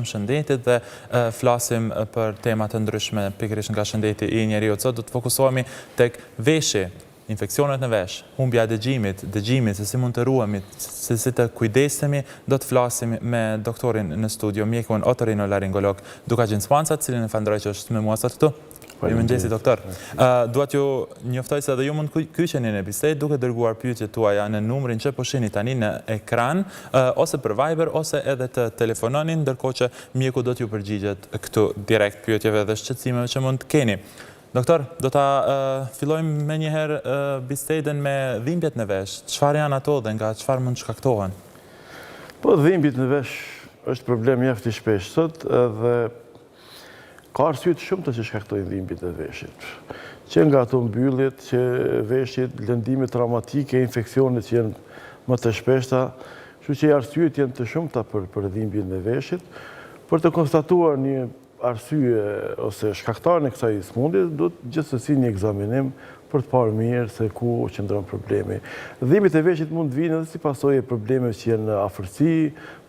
shëndetit dhe flasim për temat të ndryshme pikërisht nga shëndeti i njeriut. Sot do të fokusohemi tek veshje, infeksionet në vesh, humbja e dëgjimit, se si mund të ruhemi, se si të kujdesemi. Do të flasim me doktorin në studio, mjekun otorinolaringolog Duka Gjinspanca, cilin e falenderoj që është me mua sot këtu. Mirëmëngjesi, doktor. Duat ju njoftoj se edhe ju mund kyçeni në bisedë duke dërguar pyetjet tuaja në numrin që po shihni tani në ekran, ose për Viber, ose edhe të telefononi, ndërkohë që mjeku do t'ju përgjigjet këtu direkt pyetjeve dhe shqetësimeve që mund të keni. Doktor, do ta fillojmë me njëherë bisedën me dhimbjet në vesh. Çfarë janë ato dhe nga çfarë mund shkaktohen? Po, dhimbjet në vesh është problem mjaft i shpesh sot dhe ka arsye të shumta që shkaktojnë dhimbjet e veshit. Që nga ato mbylljet, që veshit, lëndime traumatike, infeksionet që janë më të shpeshta, kështu që arsyet janë të shumta për dhimbjen e veshit. Për të konstatuar një arsye ose shkaktarin e kësaj sëmundje, do të gjithsesi një ekzaminim për të parë mirë se ku qëndron problemi. Dhimbjet e veshit mund të vinë edhe si pasojë e problemeve që janë në afërsi,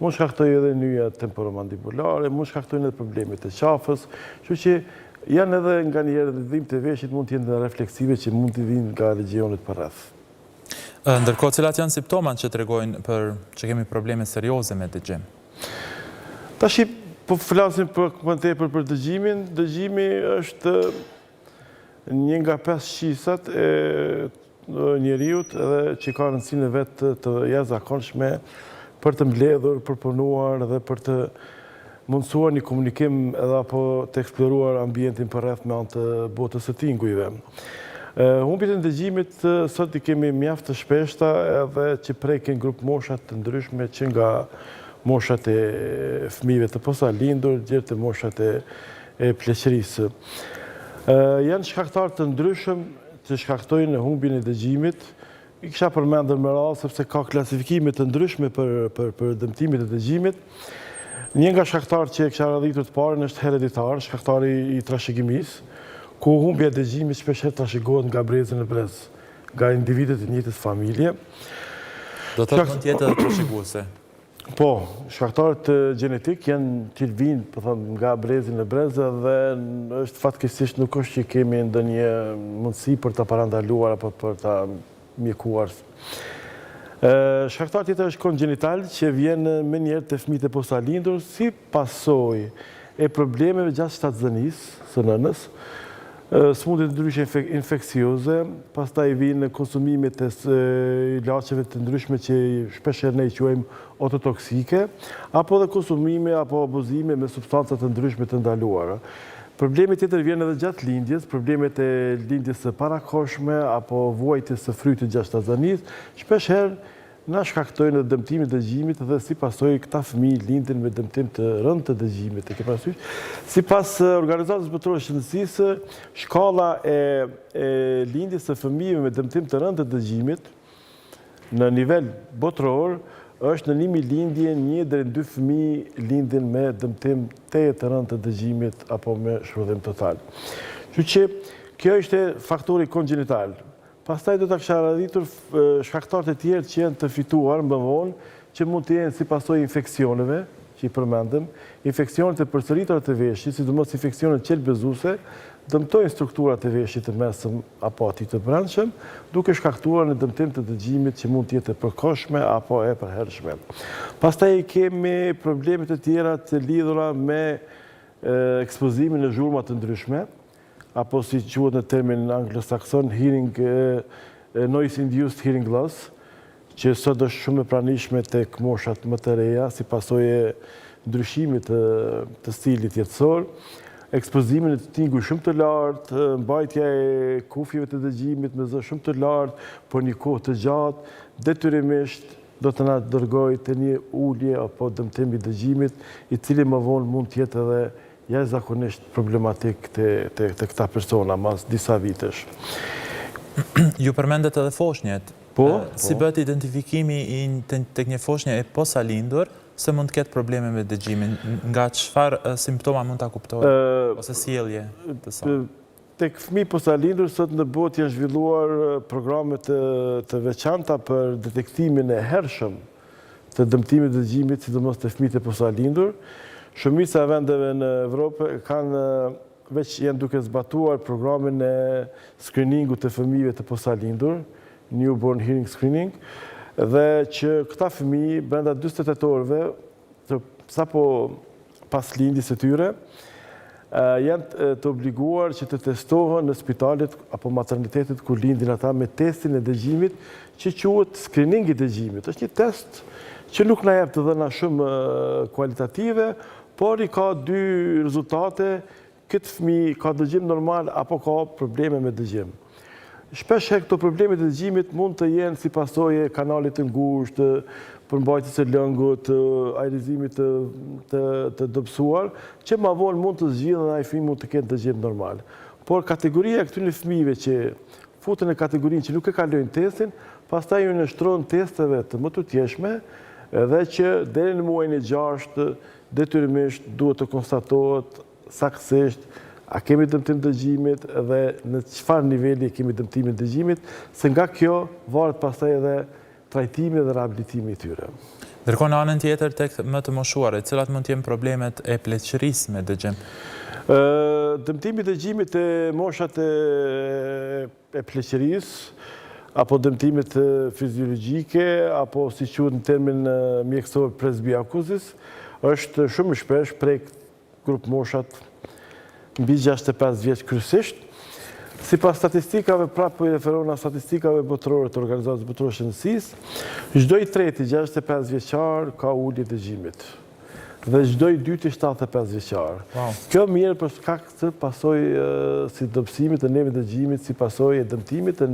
mund shkaktojë edhe nyja temporomandibulare, mund shkaktojnë edhe problemet e qafës, kështu që janë edhe nganjëherë dhimbjet e veshit mund të jenë refleksive që mund të vinë nga legionet përreth. Ndërkohë, cilat janë simptomat që tregojnë që kemi probleme serioze me dëgjim? Tash po flasim më tepër për dëgjimin. Dëgjimi është një nga 5 shqisat e njeriut edhe që ka rëndësinë e vetë të jashtëzakonshme për të mbledhur, për punuar dhe për të mundësuar një komunikim edhe apo të eksploruar ambientin përreth me anë të botës së tingujve. Humbjet e dëgjimit sot i kemi mjaft të shpeshta edhe që prekin grup moshat të ndryshme që nga moshat e fëmijëve të posalindur deri te moshat e pleqërisë. Janë shkaktarë të ndryshëm që shkaktojnë humbjen e dëgjimit. I kisha përmendur më radh sepse ka klasifikime të ndryshme për dëmtimin e dëgjimit. Një nga shkaktarët që e kisha radhitur të parën është hereditar, shkaktari i trashëgimisë, ku humbja e dëgjimit shpeshherë trashëgohet nga brezë në brez, nga individët e njëjtës familje. Do të mund të jetë edhe trashëguese. Po, shkaktarët gjenetik janë që vinë nga brezi në brezë dhe është fatkeqësisht nuk është që kemi ndonjë mundësi për ta parandaluar apo për ta mjekuar. Shkaktar tjetër është kongenital që vjen menjëherë te fëmijët e posalindur si pasojë e problemeve gjatë shtatëzënisë së nënës, sëmundje të ndryshme infekcioze, pastaj vinë konsumimet e ilaçeve të ndryshme që shpeshherë ne i quajmë ototoksike, apo dhe konsumime apo abuzime me substanca të ndryshme të ndaluara. Problemi tjetër vjen edhe gjatë lindjes, problemet e lindjes së parakohshme apo vuajtjes së frytit gjatë shtatëzanisë, shpeshherë na shkaktojnë dëmtimin e dëgjimit dhe si pasojë këta fëmijë lindin me dëmtim të rëndë të dëgjimit. E ke parasysh? Sipas Organizatës Botërore të Shëndetësisë, shkalla e lindjes së fëmijëve me dëmtim të rëndë të dëgjimit në nivel botëror është në 1000 lindje 1 deri në 2 fëmijë lindin me dëmtim të rëndë të dëgjimit apo me shpërthim total. Kështu që kjo është faktori kongenital. Pastaj do ta kisha radhitur shkaktarët e tjerë që janë të fituar më vonë, që mund të jenë si pasojë infeksioneve, që i përmendëm, infeksionet e përsëritura të veshit, sidomos infeksionet qelbezuese, dëmtojnë strukturat e veshit të mesëm apo aty të brendshëm, duke shkaktuar në dëmtim të dëgjimit që mund të jetë e përkohshme apo e përhershme. Pastaj kemi probleme të tjera të lidhura me ekspozimin në zhurma të ndryshme, apo si quhet në termin anglosakson, noise-induced hearing loss, që sot është shumë e pranishme tek moshat më të reja, si pasojë ndryshimit të stilit jetësor, ekspozimin e të tinguj shumë të lartë, mbajtja e kufjeve të dëgjimit me zë shumë të lartë, për një kohë të gjatë, detyrimisht do të na dërgojë te një ulje apo dëmtim i dëgjimit, i cili më vonë mund të jetë edhe jashtëzakonisht problematik te këta persona mas disa vitesh. Ju përmendet edhe foshnjët. Po. Si bëhet identifikimi tek një foshnjë e posalindur se mund të ketë probleme me dëgjimin? Nga çfarë simptoma mund ta kuptojë ose sjellje të saj? Tek fëmijë posalindur sot në botë janë zhvilluar programe të veçanta për detektimin e hershëm të dëmtimit të dëgjimit, sidomos te fëmijët e posalindur. Shumica e vendeve në Evropë kanë veç janë duke zbatuar programin e screeningut të fëmijëve të posalindur, newborn hearing screening, dhe që këta fëmijë brenda 48 orëve, sapo pas lindjes së tyre, janë të obliguar që të testohen në spitalet apo maternitetet ku lindin ata me testin e dëgjimit që quhet screening i dëgjimit. Është një test që nuk na jep të dhëna shumë kualitative, por i ka dy rezultate: këtë fëmijë ka dëgjim normal apo ka probleme me dëgjim. Shpesh këto probleme të dëgjimit mund të jenë si pasojë e kanalit të ngushtë, përmbajtjes së lëngut, ajrizimit të dobësuar, që ma vonë mund të zgjidhen dhe ai fëmijë mund të ketë dëgjim normal. Por kategoria e këtyre fëmijëve që futen në kategorinë që nuk e kalojnë testin, pastaj ju nështron testeve të mëtutjeshme, dhe që deri në muajin e 6 detyrimisht duhet të konstatohet saktësisht a kemi dëmtim dëgjimit dhe në çfarë niveli kemi dëmtimin dëgjimit, se nga kjo varet pastaj edhe trajtimi dhe rehabilitimi i tyre. Ndërkohë në anën tjetër tek më të moshuarit, cilat mund të jenë problemet e pleqërisë me dëgjim? Dëmtimi i dëgjimit e moshat e pleqërisë, apo dëmtimet fiziologjike, apo si quhet në termin mjekësor presbiakuzis, është shumë shpesh prej grup moshat mbi 65 vjeç kryesisht. Sipas statistikave, prapë i referona statistikave botërore të Organizatës Botërore të Shëndetësisë, çdo i treti 65 vjeçar ka ulje dëgjimit dhe çdo i dyti 75 vjeçar. Kjo mirë për shkak të pasojë si dobësimit të nervit të dëgjimit, si pasojë e dëmtimit të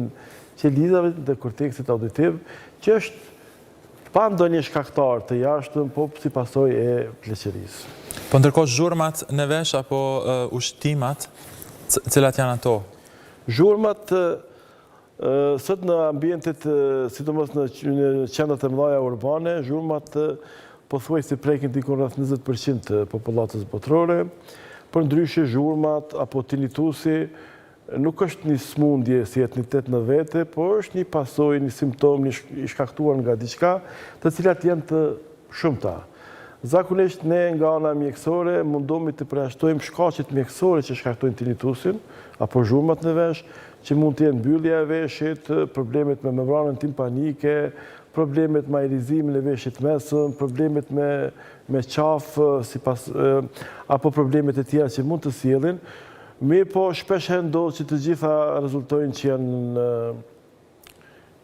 qelizave të korteksit auditiv, që është pa ndonjë shkaktar të jashtëm, po si pasojë e pleqërisë. Po ndërkohë zhurmat në vesh apo ushtimat, cilat janë ato? Zhurmat sot në ambientet, sidomos në qendrat e mëdha urbane, zhurmat pothuajse prekin diku rreth 20% të popullatës botërore. Përndryshe zhurmat apo tinitusi nuk është një smundje si etnitet në vete, por është një pasojë, një simptom, i shkaktuar nga diçka, të cilat janë të shumta. Zakonisht ne nga ana mjekësore mundohemi të përjashtojmë shkaqet mjekësore që shkaktojnë tinitusin apo zhurmat në vesh, që mund të jenë mbyllja e veshit, problemet me membranën timpanike, problemet me ajrizimin e veshit mesëm, problemet me qafë, apo problemet e tjera që mund të sjellin. Mirë po shpesh ndodh që të gjitha rezultojnë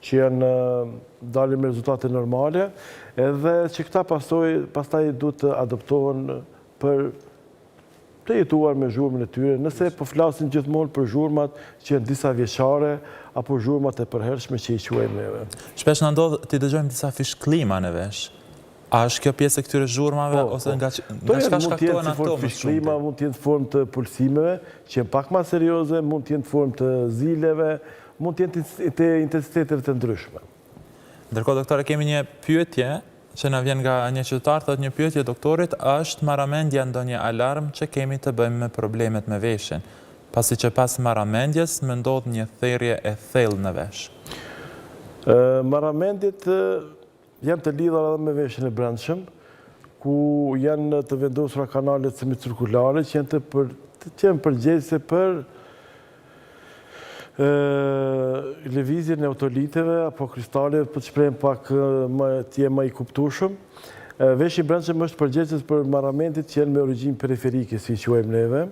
që janë dalin me rezultate normale, edhe që këta pastaj duhet të adoptohen për të jetuar me zhurmën e tyre, nëse po flasin gjithmonë për zhurmat që janë disa vjeçare, apo zhurmat e përhershme që i quajmë neve. Shpesh na ndodh të dëgjojmë disa fishklima në vesh. A është kjo pjesë e këtyre zhurmave, ose nga çka shkaktohen ato më shumë? Mund të jenë në formë të pulsimeve, që janë pak më serioze, mund të jenë në formë të zileve, mund të jenë të intensiteteve të ndryshme. Ndërkohë, doktore, kemi një pyetje që na vjen nga një qytetar, thotë një pyetje doktorit, është marramendja ndonjë alarm që kemi të bëjmë me problemet me veshin, pasi që pas marramendjes më ndodh një therrje e thellë në vesh. Marramendjet janë të lidhura edhe me veshin e brendshëm, ku janë të vendosura kanalet semicirkulare që janë përgjegjëse për lëvizjen e otoliteve apo kristaleve, për të shprehur pak më i kuptueshëm. Veshi i brendshëm është përgjegjës për marramendet që janë me origjinë periferike, si quajmë neve,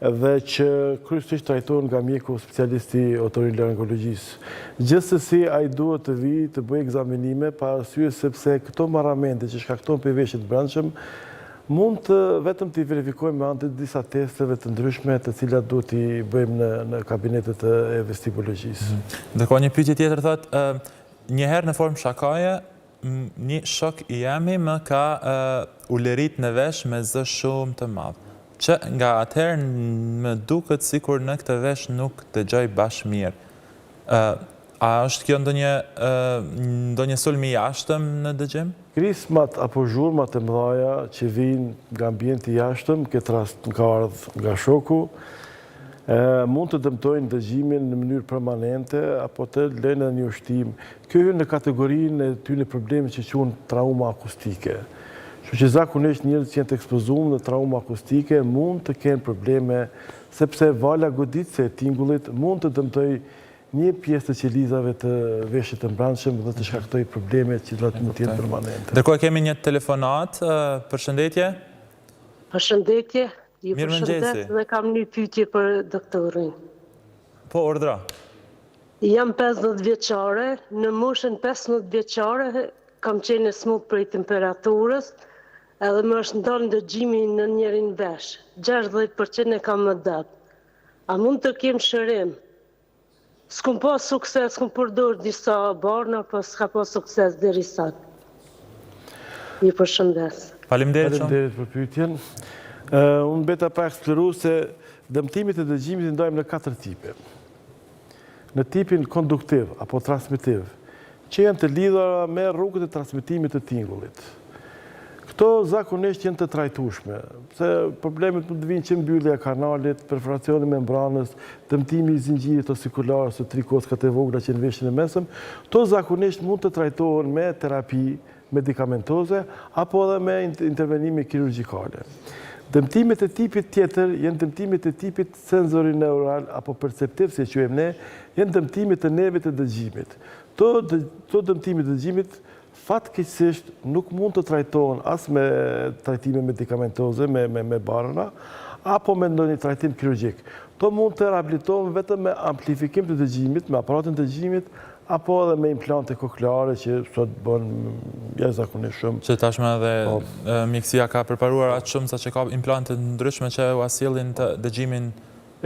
dhe që kryesisht trajtohen nga mjeku specialisti otorinolaringologjisë. Gjithsesi, ai duhet të vijë të bëjë ekzaminime pa arsye sepse këto marramente që shkaktohen për veshin e brendshëm mund të vetëm të verifikojmë me anë të disa testeve të ndryshme, të cilat duhet t'i bëjmë në kabinetet e vestibologjisë. Ndërkohë një pyetje tjetër thotë, një herë në formë shakaje, një shok i jemi më ka ulerit në vesh me zë shumë të madh, që nga atëherë më duket sikur në këtë vesh nuk dëgjoj bash mirë. A është kjo ndonjë sulmi i jashtëm në dëgjim? Krismat apo zhurmat e mëdha që vijnë nga ambienti i jashtëm, këtë rast ka ardhur nga shoku, mund të dëmtojnë dëgjimin në mënyrë permanente apo të lënë një ushtim. Kjo hyn në kategorinë e tyre problemeve që quhen trauma akustike, Kështu që zakonisht njerëzit që janë të ekspozuar në trauma akustike mund të kenë probleme, sepse vala goditëse e tingullit mund të dëmtoj një pjesë të qelizave të veshit të mbrëmshëm dhe të shkaktoj probleme që do të mund të jenë permanente. Ndërkohë kemi një telefonat, përshëndetje. Përshëndetje, ju Mirëmëngjesi. përshëndet dhe kam një pyetje për doktorin. Po, urdhra. Jam 15 vjeçare, në moshën 15 vjeçare kam qenë e smut prej temperaturës, edhe më është ndonë dëgjimi në njërin vesh. 60% e kam më datë. A mund të kem shërim? S'kum po sukses, s'kum përdor disa barna, po s'ka po sukses deri sot. Ju përshëndes. Faleminderit shumë. Faleminderit për pyetjen. Unë beta pa eksploru se dëmtimit e dëgjimit i ndajmë në 4 tipe. Në tipin konduktiv apo transmitiv, që janë të lidhura me rrugët e transmitimit të tingullit. Këto zakonisht janë të trajtueshme, se problemet mund të vinë që mbyllja e kanalit, perforacioni i membranës, dëmtimi i zinxhirit osikular ose trikoskat e vogla që në veshin e mesëm, to zakonisht mund të trajtohen me terapi medikamentoze apo edhe me intervenime kirurgjikale. Dëmtimet e tipit tjetër janë dëmtimet e tipit sensorineural apo perceptiv, si e quajmë ne, janë dëmtimet e nervit të dëgjimit. To dëmtimit të dëgjimit fatkeqësisht nuk mund të trajtohen as me trajtime medikamentoze, me barëna, apo me ndonjë trajtim kirurgjik. To mund të rehabilitohen vetëm me amplifikim të dëgjimit, me aparatin të dëgjimit, apo edhe me implante kokleare që sot bën jashtëzakonisht shumë. Që tashmë edhe mjekësia ka përparuar atë shumë sa që ka implante ndryshme që u asillin të dëgjimin.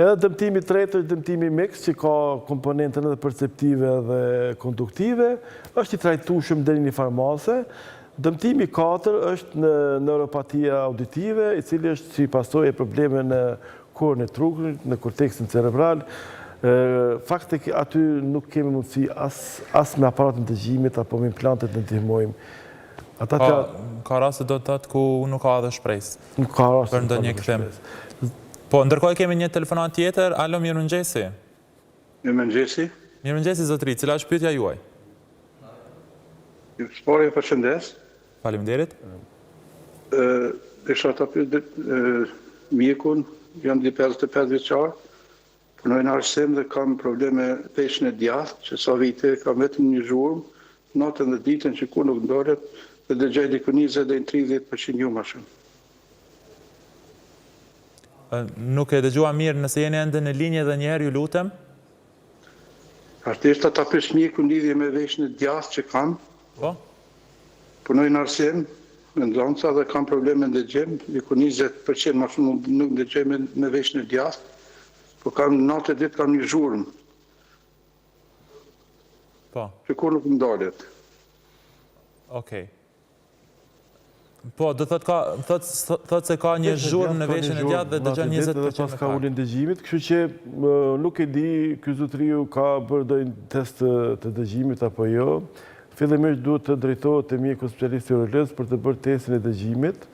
Edhe dëmtimi i tretë është dëmtimi miks, që ka komponentën edhe perceptive dhe konduktive, është i trajtueshëm deri në farmase. Dëmtimi i katër është në neuropatia auditive, i cili është si pasojë e probleme në korën e trukut, në korteksin cerebral. Fakte që aty nuk kemi mundësi as me aparatin të dëgjimit apo me implantet në ndihmojmë. Ka raste do të thotë ku nuk ka edhe shpresë. Nuk ka raste për ndonjë kthim. Po, ndërkohë kemi një telefonat tjetër. Alo, mirëmëngjesi. Mirëmëngjesi. Mirëmëngjesi zotëri, cila është pyetja juaj? Shpore, përshëndes. Faleminderit. Isha të pyet mjekun, jam 55 vjeçar. Punoj në arsim dhe kam probleme peshën e djathtë, që sa vite kam vetëm një zhurmë, natën dhe ditën që ku nuk ndolet, dhe dëgjoj diku 20 deri në 30% ju më shumë. Nuk e dëgjua mirë, nëse jeni ende në linje dhe njëherë ju lutem? Artisht ta pyes mjekun lidhje me veshën e djathtë që kam. Po. Punoj në arsim, në Nxonca dhe kam probleme në dëgjim, diku 20% më shumë nuk dëgjoj me veshën e djathtë. Po kam natë e ditë kam një zhurmë. Po. Që kur nuk ndalet. Okej. Po, do thotë se ka një zhurmë në veshën e gjatë dhe dëgjon 20% pas ka ulin dëgjimit, kështu që nuk e di ky zotriu ka bërë ndonjë test të dëgjimit apo jo. Fillimisht duhet të drejtohet te mjeku specialist urolog për të bërë testin e dëgjimit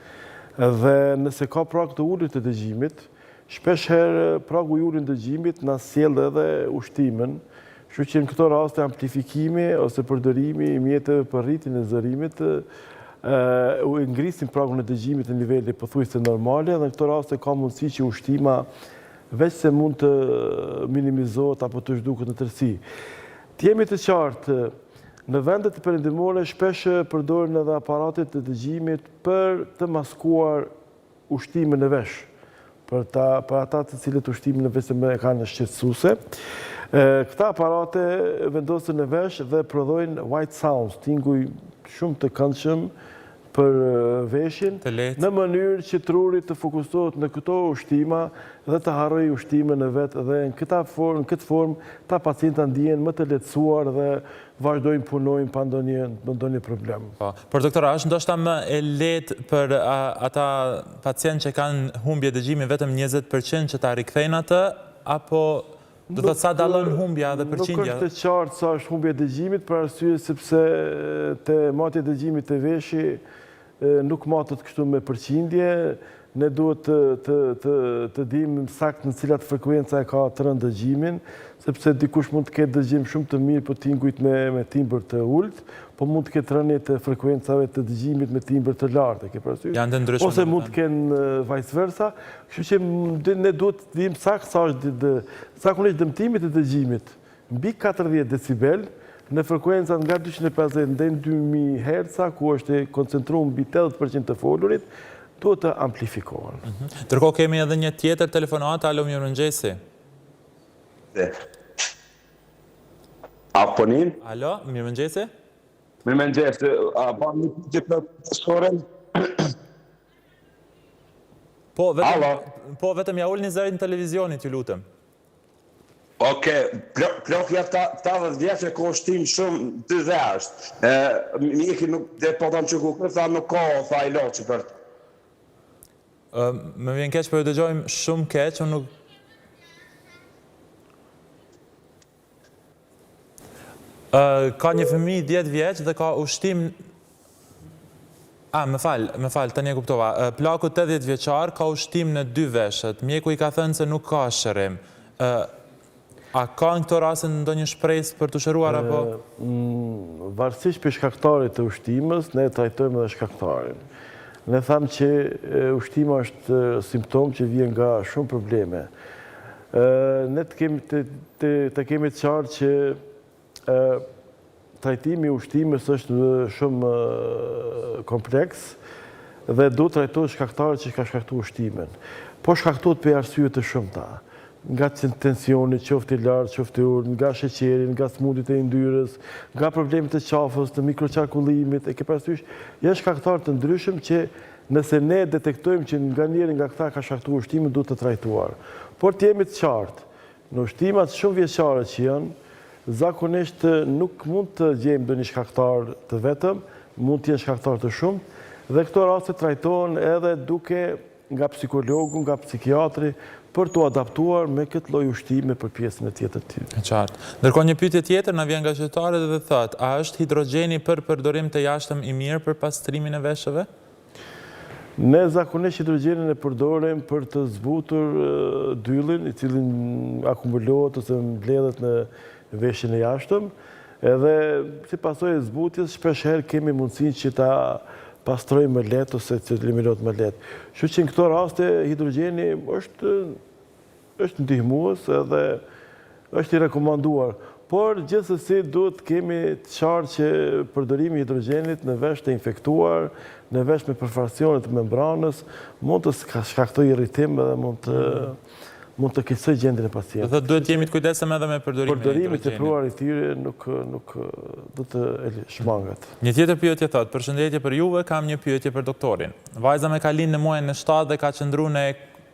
dhe nëse ka prag të ulur të dëgjimit, shpesh herë pragu i ulur të dëgjimit na sjell edhe ushtimin, kështu që në këto raste amplifikimi ose përdorimi i mjeteve për rritjen e zërimit u ngrisin pragun e dëgjimit në nivele pothuajse normale dhe në këto raste ka mundësi që ushtima veç se mund të minimizohet apo të zhduket në tërësi. Të jemi të qartë, në vendet perëndimore shpesh përdoren edhe aparatet të dëgjimit për të maskuar ushtimin në vesh, për ata të cilët ushtimin në vesh e kanë shqetësuese. Këta aparate vendosen në vesh dhe prodhojnë white sounds, tinguj shumë të këndshëm për veshin, në mënyrë që truri të fokusohet në këto ushtima dhe të harrojë ushtimin në vetë dhe në këtë formë ta pacienta ndihen më të lehtësuar dhe vazhdojnë punojnë pa ndonjë problem. Por doktora, është ndoshta më e lehtë për ata pacientë që kanë humbje dëgjimi vetëm 20% që ta rikthejnë atë, apo do të sa dallon humbja dhe përqindja? Nuk është e qartë sa është humbja e dëgjimit, për arsye sepse te matja e dëgjimit të veshi nuk matet kështu me përqindje, ne duhet të dimë sakt në cilat frekuenca e ka të rënë dëgjimin, sepse dikush mund të ketë dëgjim shumë të mirë për tingujt me timbër të ullt, po mund të ketë rënje të frekuencave të dëgjimit me timbër të lartë, e ke parasysh? Janë të ndryshme. Ose mund të kenë vice versa, kështu që ne duhet të dimë sakt sa kunesh dëmtimit të dëgjimit mbi 40 decibel në frekuencat nga 250 deri në 2000 Hz, ku është koncentruar mbi 80% të folurit, duhet të amplifikohen. Ndërkohë kemi edhe një tjetër telefonat. Alo, mirëmëngjesi. Aponin? Alo, mirëmëngjesi. Mirëmëngjesi, a bën një pyetje për profesorin? Po, vetëm ja ulni zërin televizionit, ju lutem. Plokja 80 vjeçë ka ushtim shumë të dhasht. Miki nuk dhe po tam që ku tha nuk ka tha ilaçi për. Më vjen keq, po ju dëgjojmë shumë keq, unë nuk... Ka një fëmijë 10 vjeç dhe ka ushtim... më fal, tani e kuptova. Plaku 80 vjeçar ka ushtim në 2 veshët. Mjeku i ka thënë se nuk ka shërim. A ka në këto raste ndonjë shpresë për të shëruar apo? Varësisht për shkaktarit të ushtimës, ne trajtojmë edhe shkaktarin. Ne thamë që ushtima është simptom që vjen nga shumë probleme. Ne të kemi të qartë që trajtimi i ushtimës është shumë kompleks dhe do trajtohet shkaktarit që ka shkaktuar ushtimin. Po shkaktohet për arsye të shumta. Nga tensioni, qoftë i lartë, qoftë i urtë, nga sheqeri, nga smundjet e yndyrës, nga problemet e qafës, të mikroqarkullimit, e ke parasysh, janë shkaktarë të ndryshëm që nëse ne detektojmë që nga njëri nga këta ka shkaktuar ushtimin, duhet të trajtuar. Por të jemi të qartë, në ushtimat shumë vjeçare që janë, zakonisht nuk mund të gjejmë ndonjë shkaktar të vetëm, mund të jenë shkaktar të shumë, dhe këto raste trajtohen edhe duke nga psikologu, nga psikiatri, për të adaptuar me këtë lloj ushtime për pjesën e tjetër të tij. Qartë. Ndërkohë një pyetje tjetër na vjen nga qytetarët dhe thotë, a është hidrogjeni për përdorim të jashtëm i mirë për pastrimin e veshëve? Ne zakonisht hidrogjenin e përdorim për të zbutur dyllin, i cilin akumulohet ose mbledhet në veshjen e jashtëm, edhe si pasojë e zbutjes shpeshherë kemi mundësinë që ta pastroj më letë ose që të eliminohet më letë. Kështu që në këto raste hidrogjeni është ndihmues edhe është i rekomanduar. Por gjithsesi duhet kemi të qartë që përdorimi i hidrogjenit në vesh të infektuar, në vesh me përfarcione të membranës, mund të shkaktojë irritim edhe mund të keqësoj gjendjen e pacientit. Do thotë duhet jemi të kujdesëm edhe me përdorimin e Përdorimi hidrogjenit. të tepruar i tyre nuk do të shmangat. Një tjetër pyetje thotë, përshëndetje për juve, kam një pyetje për doktorin. Vajza me ka lind në muajin e 7 dhe ka qëndruar në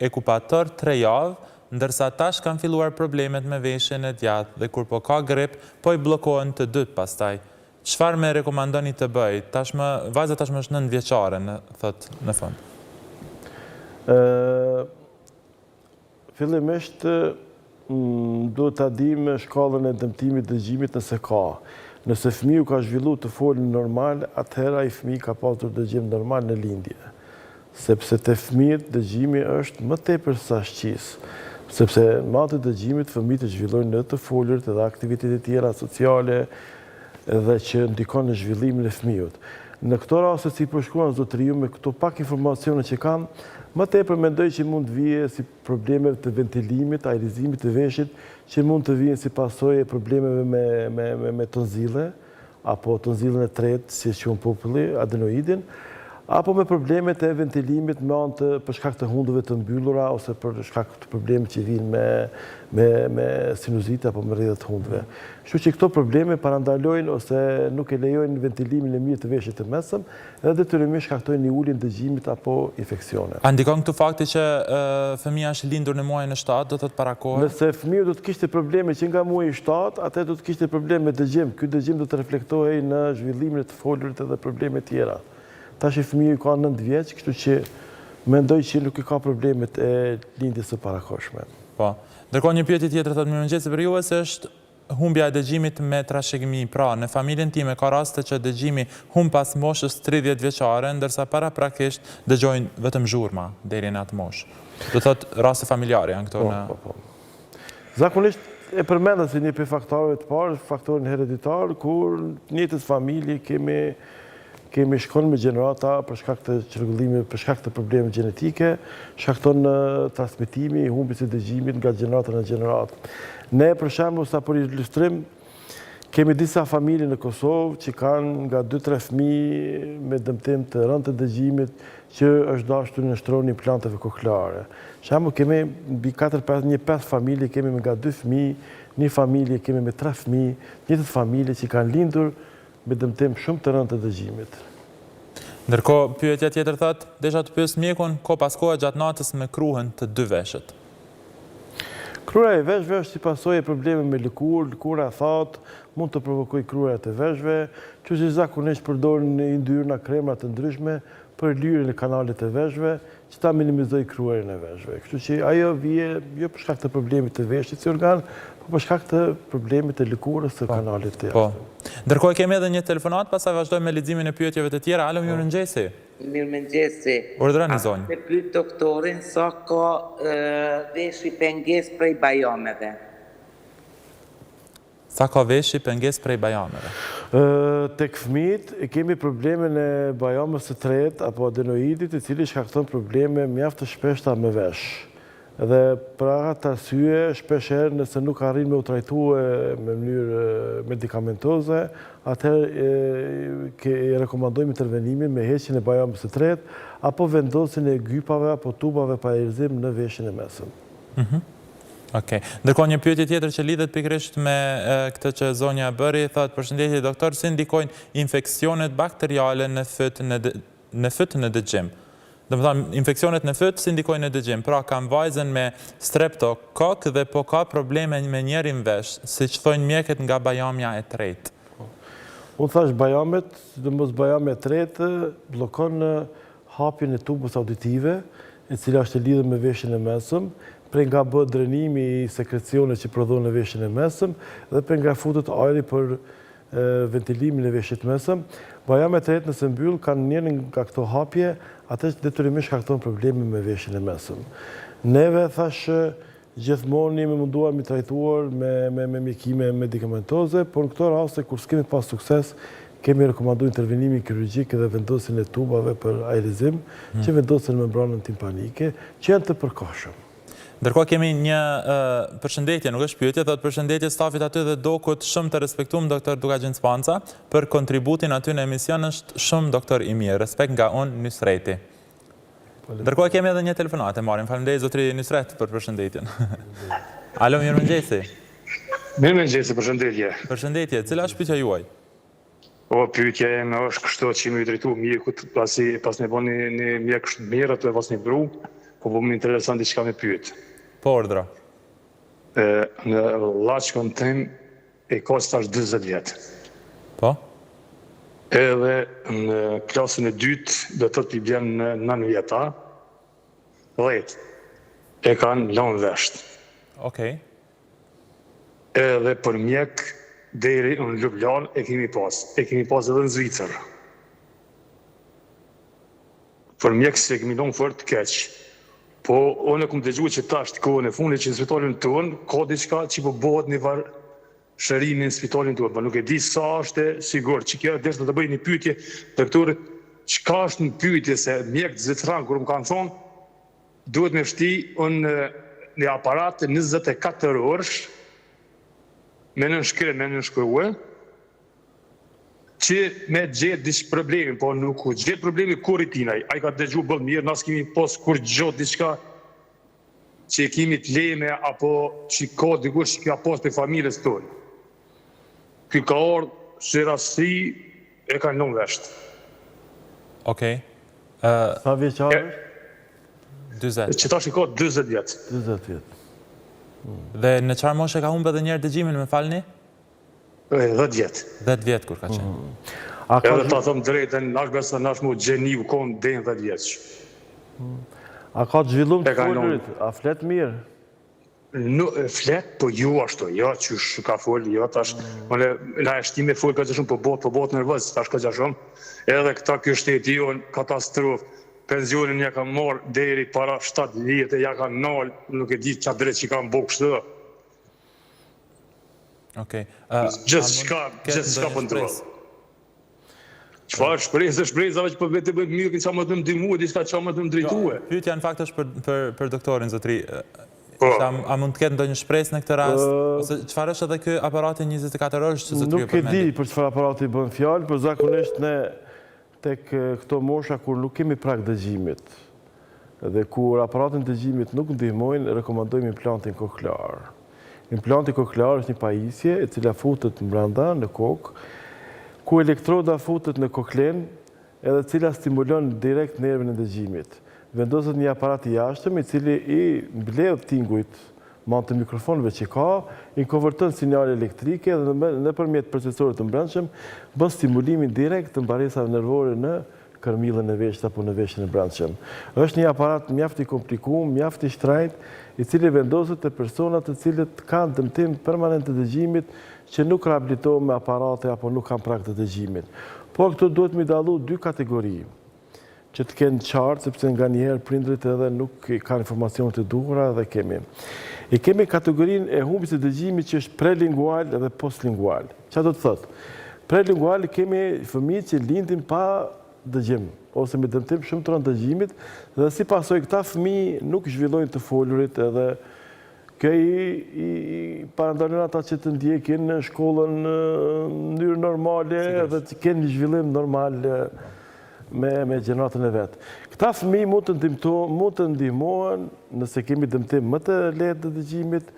ekupator 3 javë, ndërsa tash kanë filluar problemet me veshjen e djathtë dhe kur po ka grip, po i bllokohen të dytë pastaj. Çfarë më rekomandoni të bëj? Vajza tashmë është 9 vjeçare, thotë në fund. Fillimisht duhet ta dimë shkallën e dëmtimit të dëgjimit nëse ka. Nëse fëmiu ka zhvilluar të folë normal, atëherë ai fëmijë ka pasur dëgjim normal në lindje. Sepse te fëmijët dëgjimi është më tepër se shqisë. Sepse në atë dëgjimit fëmijët zhvillojnë në të folurit edhe aktivitete tjera sociale edhe që ndikon në zhvillimin e fëmijët. Në këto raste si përshkruan zotëriu me këto pak informacione që kam, më tepër mendoj që mund të vijë si probleme të ventilimit, ajrizimit të veshit, që mund të vijnë si pasojë problemeve me tonzile, apo tonzilën e tretë, si quhen populli, adenoidin, apo me problemet e ventilimit për shkak të hundëve të mbyllura ose për shkak të problemet që vijnë me sinuzite apo me rrjedhë të hundëve. Kështu që këto probleme parandalojnë ose nuk e lejojnë ventilimin e mirë të veshit të mesëm dhe detyrimisht shkaktojnë një ulje dëgjimit apo infeksione. A ndikon këtu fakti që fëmia është lindur në muajin e 7, do thotë para kohë? Nëse fëmiu do të kishte probleme që nga muaji i 7, atë do të kishte probleme me dëgjim. Ky dëgjim do të reflektohej në zhvillimin e të folurit edhe probleme tjera. Tash fëmiu ka 9 vjeç, kështu që mendoj që nuk i ka problemet e lindjes së parakohshme. Po. Ndërkohë një pyetje tjetër thotë mirëmëngjes për juve se është humbja e dëgjimit me trashëgimi. Pra, në familjen time ka raste që dëgjimi humb pas moshës 30 vjeçare, ndërsa paraprakisht dëgjojnë vetëm zhurma deri në atë moshë. Do thotë raste familjare janë këto në... Zakonisht e përmenda si një për faktorëve të parë, faktorin hereditar, kur njëtës familje kemi shkon me gjenerata për shkak të çrregullime, për shkak të probleme gjenetike, shkakton transmetimi i humbjes së dëgjimit nga gjenerata në gjeneratë. Ne, për shembull, sa për ilustrim, kemi disa familje në Kosovë që kanë nga 2-3 fëmijë me dëmtim të rënd të dëgjimit që është dashur të nështrojnë implanteve koklare. Shembull, kemi mbi 4-5 familje kemi me nga 2 fëmijë, një familje kemi me 3 fëmijë, njëjtë familje që kanë lindur me dëmtim shumë të rënd të dëgjimit. Ndërkohë, pyetja tjetër thotë, desha të pyes mjekun ko pas kohë gjatë natës me kruhen të 2 veshët. Kruja e veshëve është si pasojë e probleme me lëkurë, lëkura e thatë mund të provokojë kruja të veshëve, që që zakonisht përdorin yndyrna krema të ndryshme për lyrjen e kanalit të veshëve, që ta minimizoj kruajin e veshëve. Kështu që ajo vije jo për shkak të problemit të veshit si organ, por për shkak të problemit të lëkurës të kanalit të jashtëm. Ndërkohë kemi edhe një telefonat, pastaj vazhdojmë me leximin e pyetjeve të tjera. Alo, mirëmëngjesi. Mirëmëngjesi. Urdhrani zonjë. Me pyet doktorin sa ka veshi pengesë prej bajameve. Sa ka veshi pengesë prej bajameve? Tek fëmijët kemi problemin e bajamës së tretë apo adenoidit, i cili shkakton probleme mjaft të shpeshta me vesh. Dhe për atë arsye, shpeshherë nëse nuk arrin me u trajtue me mënyrë medikamentoze, atëherë i rekomandojmë intervenimin me heqjen e bajamës së tretë apo vendosjen e gypave apo tubave pa erëzim në veshin e mesëm. Okej. Ndërkohë një pyetje tjetër që lidhet pikërisht me këtë që zonja bëri, thotë përshëndetje doktor, si ndikojnë infeksionet bakteriale në fyt në dëgjim? Domethënë, infeksionet në fyt si ndikojnë në dëgjim. Pra, kam vajzën me streptokok dhe po ka probleme me njerin vesh, siç thonë mjekët nga bajamja e tretë. Unë thash bajamet, sidomos bajamja e tretë, bllokon hapjen e tubës auditive, e cila është e lidhur me veshin e mesëm, prej nga bëhet drenimi i sekrecioneve që prodhohen në veshin e mesëm dhe prej nga futet ajri për ventilimin e veshit mesëm. Bajamja e tretë nëse mbyll kanë njërin nga këto hapje, atë që detyrimisht shkakton probleme me veshin e mesëm. Neve thash gjithmonë jemi munduar mi trajtuar me mjekime medikamentoze, por në këto raste kur s'kemi pas sukses, kemi rekomanduar intervenimin kirurgjik dhe vendosjen e tubave për ajrizim, që vendosen në membranën timpanike, që janë të përkohshëm. Ndërkohë kemi një përshëndetje, nuk është pyetje, thotë përshëndetje stafit aty dhe dokut shumë të respektuar doktor Dukagjin Spanca për kontributin aty në emision, është shumë doktor i mirë, respekt nga unë Nysreti. Ndërkohë kemi edhe një telefonat, e marrim. Faleminderit zotri Nysret për përshëndetjen. Alo, mirëmëngjesi. Mirëmëngjesi, përshëndetje. Përshëndetje, cila është pyetja juaj? Pyetja ime është kështu që më drejtu mjekut pas me bëni një mjek shumë mirë atë pas një bru, po më interesant diçka me pyet. Po, ordra. Në llaçkën tim e ka stash 40 vjet. Po? Edhe në klasën e dytë do të t'i bjen në 9 vjeta, 10. E kanë lënë vesht. Okej. Edhe për mjek deri në Ljubljan e kemi pas. E kemi pas edhe në Zvicër. Për mjek se kemi lënë fort keq. Po, unë e kumë dëgju që tash të kohën e fundit që në spitalin tonë, ka diçka që po bëhet një shërimi në spitalin tonë. Po nuk e di sa është e sigurt që kjo desh do të bëj një pyetje doktorit, çka është një pyetje se mjek zvicran kur më kanë thonë, duhet me shti unë në aparat 24 orësh me nënshkruaj, që me gjetë diçka problemi, po nuk gjetë problemi kur i tinaj. A i ka dëgju bëllë mirë, nësë kemi pos kur gjotë diçka që kemi të leme, apo që ka dikush që ka pos për familjes tonë. Ky ka orë, që rasti e ka nëmë vesht. Okej. Sa vjeqar? 20. Që tash i ka 20 vjetë. 20 vjetë. Dhe në çfarë moshe ka humbë edhe njerë dëgjimin, me falni? 10 vjetë. 10 vjetë kur ka qenë. Edhe ta thëmë drejten, nash besa nash mu gjeni u konë dejnë 10 vjetë. A ka të zhvillum të folërit? A fletë mirë? flet, po ju ashtu, jo që ka fol, jo tash, la e shtime fol ka që shumë, po bot nervëz, tash ka që shumë, edhe këta kjo shteti jo në katastrofë, pensionin ja ka marrë deri para 7 vjetë, ja ka nalë, nuk e di qa drejt që ka më bukë shtë. Okej. Gjithë shka për ndërë. Qëfar shprezave që për vete bëjt mirë, qa më të më dimu, diska qa më të më drejtue. Pyetja në fakt është për doktorin, zotri. A mund të ketë ndonjë shpresë në këtë rast? Ose qëfar është edhe kë aparati 24 orësh që zotri Nuk e di për qëfar aparati bën fjalë, për zakonisht ne tek këto mosha kur nuk kemi prag dëgjimit dhe kur aparatin dëgjimit nuk ndihmojnë, rekomandojmë implantin koklear. Implanti koklear është një pajisje e cila futet brenda në kokë, ku elektroda futet në koklen edhe cila stimulon direkt nervin e dëgjimit. Vendoset një aparat i jashtëm i cili i mbledh tingujt manë të mikrofonëve që ka, i konverton sinjale elektrike dhe nëpërmjet procesorit të brendshëm bën stimulimin direkt të mbaresave nervore në kërmillën e veshit apo në veshin e brendshëm. Është një aparat mjaft i komplikuar, mjaft i shtrajt, i cili vendoset te personat të cilët kanë dëmtim permanent të dëgjimit që nuk rehabilitohen me aparate apo nuk kanë prag të dëgjimit. Por këtu duhet mi dallu dy kategori që të kenë qartë, sepse nga njëherë prindrit edhe nuk kanë informacionet e duhura dhe kemi. I kemi kategorinë e humbjes së dëgjimit që është prelingual dhe postlingual. Çfarë do të thotë? Prelingual kemi fëmijë që lindin pa dëgjim ose me dëmtim shumë të rëndë dëgjimit dhe si pasojë këta fëmijë nuk zhvillojnë të folurit edhe kjo i parandalon ata që të ndjekin në shkollën në mënyrë normale edhe të kenë një zhvillim normal me gjeneratën e vetë. Këta fëmijë mund të ndihmohen nëse kemi dëmtim më të lehtë të dëgjimit,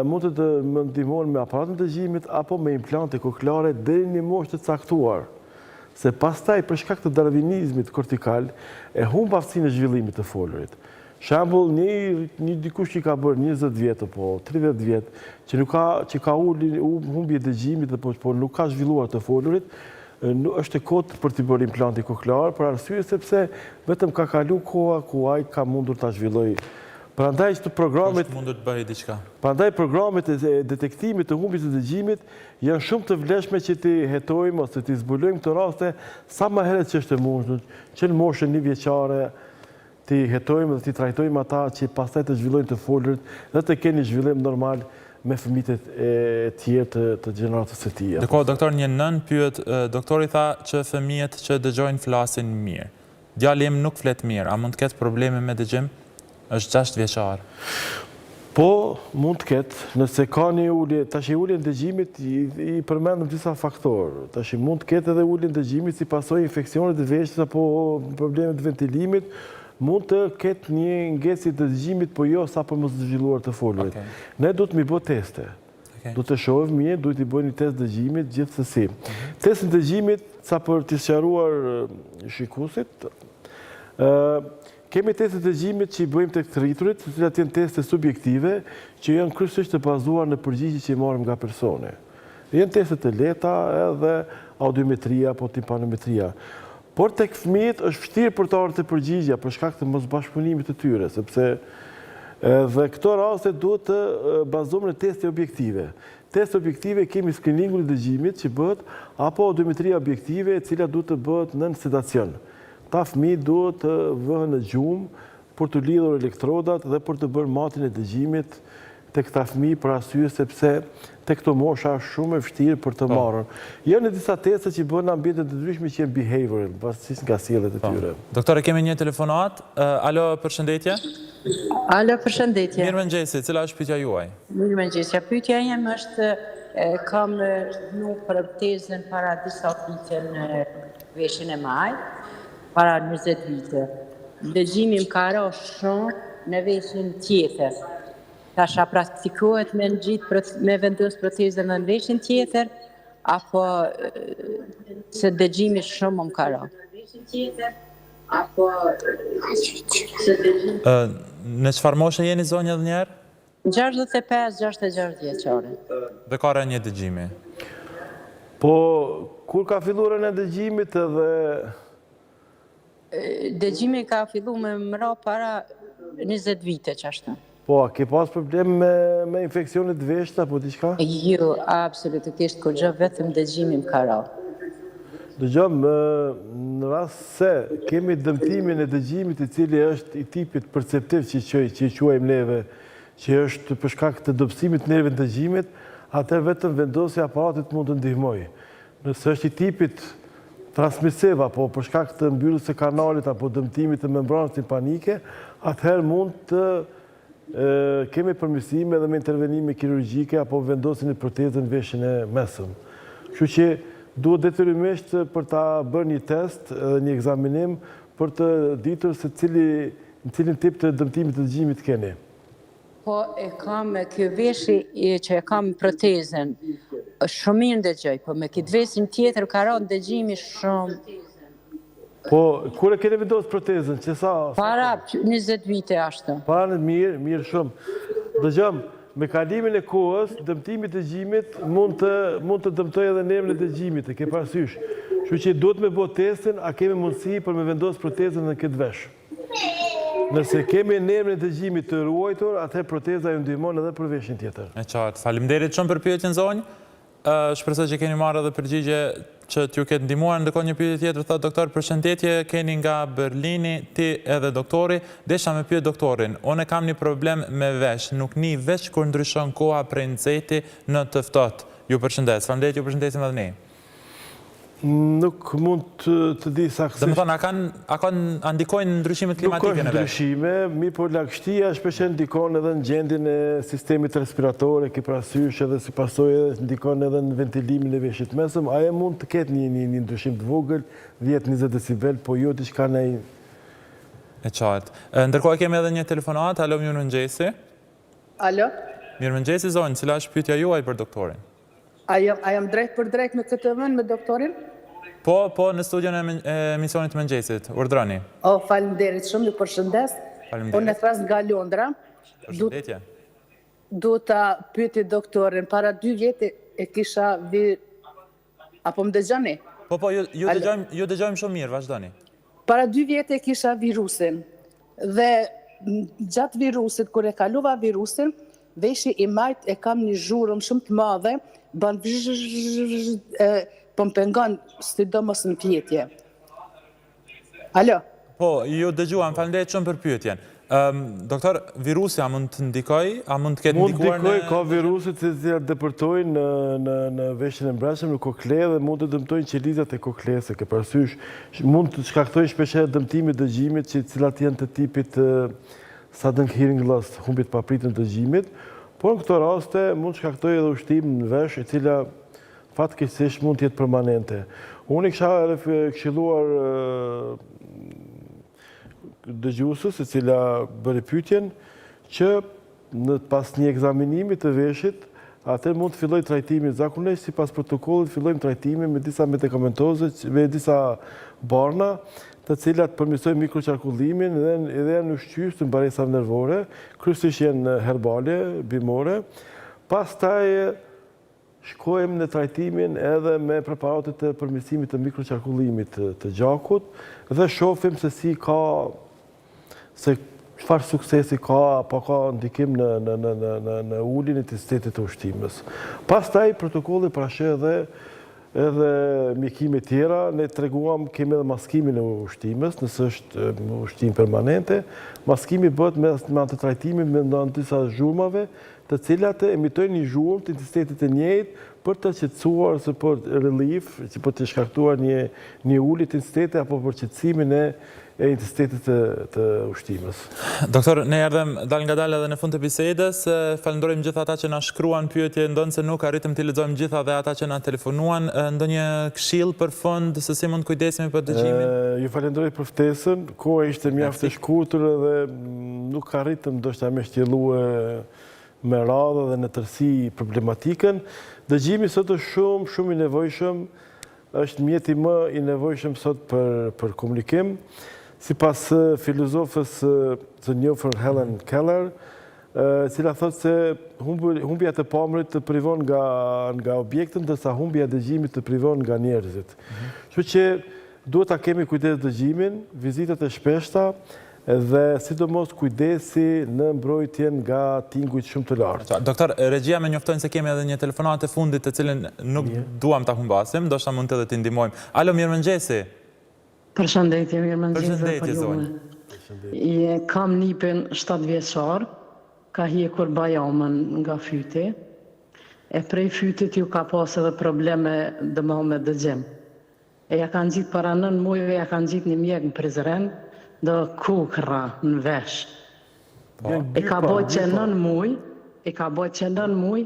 mund të ndihmohen me aparatin të dëgjimit apo me implante kokleare deri në një moshë të caktuar. Se pastaj për shkak të darvinizmit kortikal e humb aftësinë e zhvillimit të folurit. Shembull, një dikush që ka bërë 20 vjet apo 30 vjet, që ka humbje dëgjimit por nuk ka zhvilluar të folurit, është e kotë për t'i bërë implanti koklear, për arsye sepse vetëm ka kalu koha ku ai ka mundur ta zhvillojë. Prandaj këto programet mundur të bëjë diçka. Prandaj programet e detektimit të humbjes së dëgjimit janë shumë të vlefshme që ti hetojmë ose ti zbulojmë këto raste sa më herët që është e mundur, që në moshën 1 vjeçare ti hetojmë dhe ti trajtojmë ata që pastaj të zhvillojnë të folurit dhe të kenë një zhvillim normal me fëmijët e tjerë të gjeneratës së tij. Doktor, një nën pyet, doktori tha që fëmijët që dëgjojnë flasin mirë. Djali im nuk flet mirë, a mund të ketë probleme me dëgjim? Është 6 vjeçar. Po, mund të ketë, nëse ka një ullje, tash ullje në dëgjimit i përmendëm disa faktorë. Tash mund të ketë edhe ullje në dëgjimit si pasojë infeksionet të veshit apo probleme të ventilimit, mund të ketë një ngesje të dëgjimit, po jo sa për mos zhvilluar të folurit. Ne duhet mi bë teste. Do të shohim mirë, duhet i bëjmë një test dëgjimit gjithsesi. Testin dëgjimit, sa për të sqaruar shikuesit, kemi testet e dëgjimit që i bëjmë tek të rriturit, të cilat janë teste subjektive, që janë kryesisht të bazuar në përgjigje që i marrim nga personi. Janë testet e lehta edhe audiometria apo timpanometria. Por tek fëmijët është vështirë për të ardhur te përgjigjja për shkak të mosbashkëpunimit të tyre, sepse dhe këto raste duhet të bazohen në teste objektive. Teste objektive kemi screeningun e dëgjimit që bëhet apo audiometria objektive e cila duhet të bëhet nën sedacion. Ta fëmijë duhet të vëhen në gjumë për të lidhur elektrodat dhe për të bërë matin e dëgjimit tek këta fëmijë për arsye sepse tek këto mosha është shumë e vështirë për të marrën. Janë disa teste që bëhen në ambiente të ndryshme që janë behavioral, pavarësisht nga sjelljet e tyre. Doktore, kemi një telefonat. Alo, përshëndetje. Alo, përshëndetje. Mirëmëngjesi, cila është pyetja juaj? Mirëmëngjesi. Pyetja ime është kam nuk protezën para disa vite në veshin e majt, para 20 vite. Dëgjimi më ka rënë shumë në veshin tjetër. Tasha praktikohet me vendos protezën në veshin tjetër, apo se dëgjimi shumë më ka rënë? Në çfarë moshe jeni zonja edhe një herë? 65-66 vjeçare. Dhe ka rënë një dëgjimi. Po, kur ka filluar rënia e dëgjimit edhe dëgjimi ka filluar me mra para 20 vite që ashtu. Po, a ke pas problem me infekcionet veshta, apo diçka? Jo, absolutisht kur gjë vetëm dëgjimi më ka ra. Dëgjom, në rast se kemi dëmtimin e dëgjimit i cili është i tipit perceptiv që i quajmë neve, që është për shkak të dobësimit nerve të dëgjimit, atër vetëm vendosja e aparatit mund të ndihmoj. Nëse është i tipit transmisiv, apo për shkak të mbylljes së kanalit apo dëmtimit të membranës timpanike, atëherë mund të kemi përmirësime edhe me intervenime kirurgjike apo vendosin e protezën në veshjen e mesëm. Kështu që duhet detyrimisht për ta bërë një test edhe një ekzaminim për të ditur se në cilin tip të dëmtimit të dëgjimit keni. Po e kam kjo veshi që e kam protezën, shumë mirë ndëgjoj, po me këtë veshin tjetër ka ra ndëgjimi shumë. Po, kur e keni vendosur protezën, që sa? Para 20 vite ashtu. Para në mirë shumë. Dëgjom, me kalimin e kohës, dëmtimi i dëgjimit mund të dëmtojë edhe nervin e dëgjimit, e ke parasysh. Kështu që duhet me bëu testin, a kemi mundësi për me vendosur protezën në këtë vesh. Nëse kemi nervin e dëgjimit të ruajtur, atëherë proteza ju ndihmon edhe për veshin tjetër. E qartë. Faleminderit shumë për pyetjen zonjë. Shpresoj që keni marrë edhe përgjigje që t'ju ketë ndihmuar. Ndërkohë një pyetje tjetër thotë doktor, përshëndetje, keni nga Berlini, ti edhe doktori, desha me pyet doktorin. Unë kam një problem me vesh, nuk ni veç kur ndryshon koha prej nxehti në të ftohtë. Ju përshëndes. Faleminderit, ju përshëndesim edhe ne. Nuk mund të di saktësisht. Domethënë, a ndikojnë ndryshimet klimatike në vesh? Nuk është ndryshime, mi po lagështia shpesher ndikon edhe në gjendjen e sistemit respirator, e ke parasysh edhe si pasojë ndikon edhe në ventilimin e veshit mesëm. Ajo mund të ketë një ndryshim të vogël, 10-20 decibel, po jo diçka në... E qartë. Ndërkohë kemi edhe një telefonat. Alo, mirëmëngjesi. Alo? Mirëmëngjesi, zonjë, cila është pyetja juaj për doktorin? A jam drejt për drejt me këtë vend me doktorin? Po, në studion e emisionit të mëngjesit. Urdhroni. Faleminderit shumë, ju përshëndes. Faleminderit. Unë e thras nga Londra. Përshëndetje. Du ta pyeti doktorin. Para 2 vjetë e kisha Apo më dëgjoni? Po, ju dëgjojmë shumë mirë, vazhdoni. Para 2 vjetë e kisha virusin. Dhe gjatë virusit, kur e kaluva virusin, veshi i majt e kam një zhurmë shumë të madhe, ban po më pengon sidomos në pjetje. Alo? Po, ju dëgjuam, faleminderit shumë për pyetjen. Doktor, virusi a mund të ndikoj? A mund të ketë ndikuar në... Mund ndikoj, ka viruset që depërtojnë në veshjen e mbrojtshëm, në kokle, dhe mund të dëmtojnë qelizat e koklesë, ke parasysh. Mund të shkaktojnë shpeshherë dëmtime dëgjimit, që cilat janë të tipit sudden hearing loss, humbjet papritën të dëgjimit. Por në këto raste mund të shkaktojë edhe ushtim në vesh, e cila fatkeqësisht mund të jetë permanente. Unë kisha këshilluar dëgjuesës, e cila bëri pyetjen, që pas një ekzaminimi të veshit, atëherë mund të filloj trajtimin. Zakonisht sipas protokollit fillojmë trajtimin me disa medikamentoze, me disa barna, të cilat përmirësojnë mikroqarkullimin dhe janë ushqyes të mbaresave nervore, kryesisht janë herbale, bimore. Pastaj shkojmë në trajtimin edhe me preparatet të përmirësimit të mikroqarkullimit të gjakut dhe shohim se çfarë suksesi ka, apo ka ndikim në uljen e intensitetit të ushqimit. Pastaj protokolli parasheh edhe mjekime tjera, ne treguam, kemi edhe maskimin e ushqimit, nëse është ushqim permanente. Maskimi bëhet me anë të trajtimit me disa zhurmave, të cilat emitojnë një zhurmë të intensitetit të njëjtë për të qetësuar ose për relief, që për të shkaktuar një ulje të intensitetit apo për qetësimin e intensitetit të ushqimit. Doktor, ne erdhëm dal nga dal edhe në fund të bisedës. Falenderojmë gjithë ata që na shkruan pyetje, ndonë se nuk arritëm t'i lexojmë gjitha dhe ata që na telefonuan. Ndonjë këshill për fund se si mund të kujdesemi për dëgjimin? Ju falenderoj për ftesën. Koha ishte mjaft e shkurtër dhe nuk arritëm ndoshta me shtjellue me radhë dhe në tërësi problematikën. Dëgjimi sot është shumë i nevojshëm, është mjeti më i nevojshëm sot për komunikim. Sipas filozofës të njohur Helen Keller, cila thotë se humbja e pamërit të privon nga objektet, ndërsa humbja e dëgjimit të privon nga njerëzit. Kështu që duhet ta kemi kujdes dëgjimin, vizitat e shpeshta, dhe sidomos kujdesi në mbrojtjen nga tingujt shumë të lartë. Doktor, regjia me njoftojnë se kemi edhe një telefonat e fundit të cilin nuk duam ta humbasim, ndoshta mund të edhe t'i ndihmojmë. Alo, mirëmëngjesi. Përshëndetje, mirëmëngjesi. Përshëndetje, zonjë. Kam nipin 7 vjeçar, ka hjekur bajamën nga fyti, e prej fytit ju ka pas edhe probleme dëmo me dëgjim. E ja kanë gjitë para 9 mujve, ja kanë gjitë një mjek në Prizren, dhe kukra në vesh. E ka bojt që 9 muj,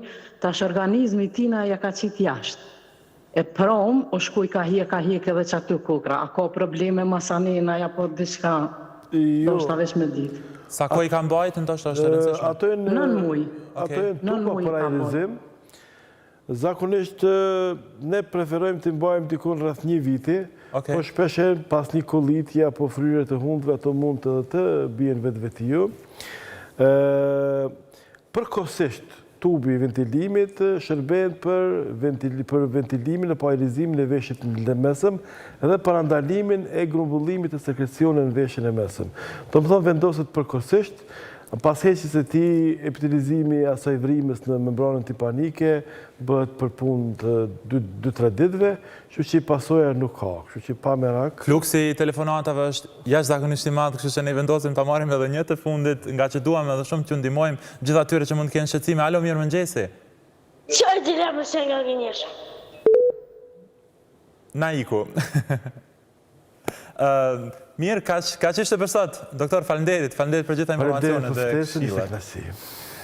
tash organizmi tina ja ka qitë jashtë. E prom, o shkuj ka hjek edhe që aty kukra. A ka probleme masanina, ja po diçka, do është vesh me ditë. Sa ko i kanë bajt, ndoshta është e rëndësishme? 9 muj. Ato e në tupa për realizim. Zakonisht ne preferojmë të mbajmë dikon rreth 1 viti, po shpesher pas një kolitje apo fryre të hundve, ato mund të bien vetvetijo. Përkohësisht, tubi i ventilimit shërben për ventilimin apo ajrizimin e veshit në mesëm dhe parandalimin e grumbullimit të sekrecionit në veshin e mesëm. Do të thonë vendoset përkohësisht, pas heqjes së tij epitelizimi i asaj vrimës në membranën tipanike bëhet për punë 2-3 ditëve, kështu që pasoja nuk ka, kështu që pa merak. Fluksi i telefonatave është jashtëzakonisht i madh, kështu që ne vendosim ta marrim edhe një të fundit, nga që duam edhe shumë t'ju ndihmojmë gjithë atyre që mund të kenë shqetësime. Alo, mirëmëngjesi. Çfarë dilemë se nga gënjesha? Na iku. Mirë, kaq ishte për sot. Doktor, faleminderit për gjitha informacionet dhe këshillat.